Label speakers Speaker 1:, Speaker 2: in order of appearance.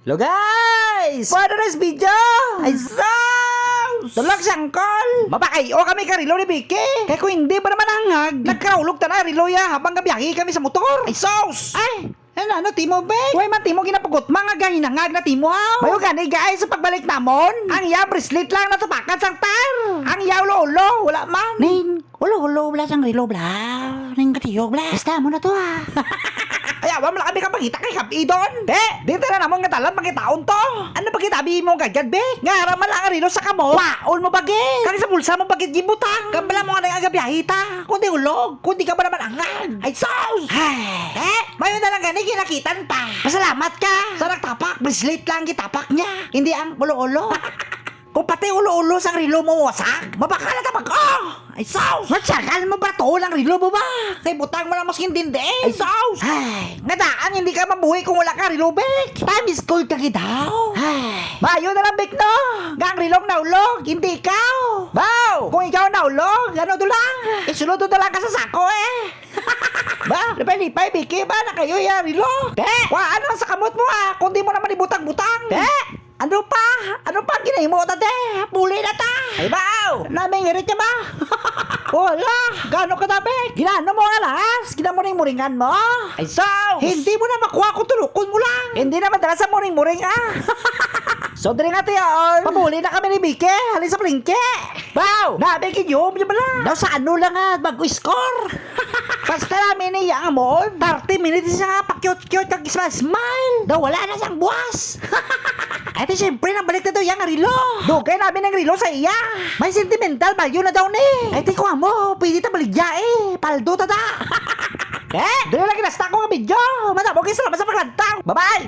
Speaker 1: Hello guys! Paano na video? Ay sus! Tulog siyang call! Mapakayo kami ka rilo ni Vicky! Kaya kung hindi ba naman hangag, nagkaulog ta na rilo ya habang gabiyahe kami sa motor! Ay sus! Ay! Ano, timo ba? Huwag man timo ginapugot mga gahinangag na timo ha! Mayo gani guys, sa pagbalik namon, ang iya brislet lang natupakan sang tar! Ang iya ulo-ulo, wala man! Ning, ulo-ulo, wala sang rilo bla! Ning katiyog bla! Basta mo na to ha! Ay, awa mo lang kami kapagita kay Kapi doon. Be, dito na namang ngatalan magkitaon to. Ano ba kitabi mo gagad, be? Nga raman lang ang rilo sa kamot. Waol mo bagit. Kani sa bulsa mo bagit gibutang. Kambala mo nga na yung agabiyahita. Kundi ulog. Kundi ka ba naman angag. Ay, sus! Ay, mayo na lang gani kinakitan pa. Pasalamat ka. Sa nagtapak, brislet lang gitapak niya. Hindi ang ulo-ulo. Kung pati ulo-ulo sang rilo mo wasak, mabakala tapag Ay, sus! Matsakal mo ba to lang rilo mo ba? Kay butang mo na mas hindi. Ay, sus! Ay, nadaan hindi ka mabuhay kung wala ka rilo, Bek. Time is cold ka daw. Ay, mayo na lang, Bek, no? Gang rilong naulog, hindi ikaw. Bow! Kung ikaw naulog, ano to lang? Isulod to lang ka sa sako, eh. Ba, lipay-lipay, Vicky, ba na kayo yan, rilo? Bek! Ano sa kamot mo, kung di mo naman ibutang-butang. Bek! Ano pa? Ano pa ginay mo, tate? Puli na ta! Ay, baw! Naming hirit niya ba? Wala! Gano'n ka tabi? Ginano mo nga lahas? Ginamuring-muringan mo? Ay, saw! Hindi mo na makuha kung tulukon mo lang! Hindi na madala sa muring-muring, So, dali nga tiyon! Pamuli na kami ni Vicky! Halin sa plingke! Baw! Nabi kinyom niya bala! Daw sa ano lang bago-score! Basta namin niya ang amon, 30 minutes siya nga pa-cute-cute kag-smile! Daw wala na siyang buwas! Ate, syempre, nabalik na daw yung rilo. Dugay namin ng rilo sa iya. May sentimental value na daw ni. Ate, kuha mo, pwede ta baligya Paldo ta da. Dali lang kinasta ko ng video. Matabog kayo salamat sa paglantang. Bye-bye!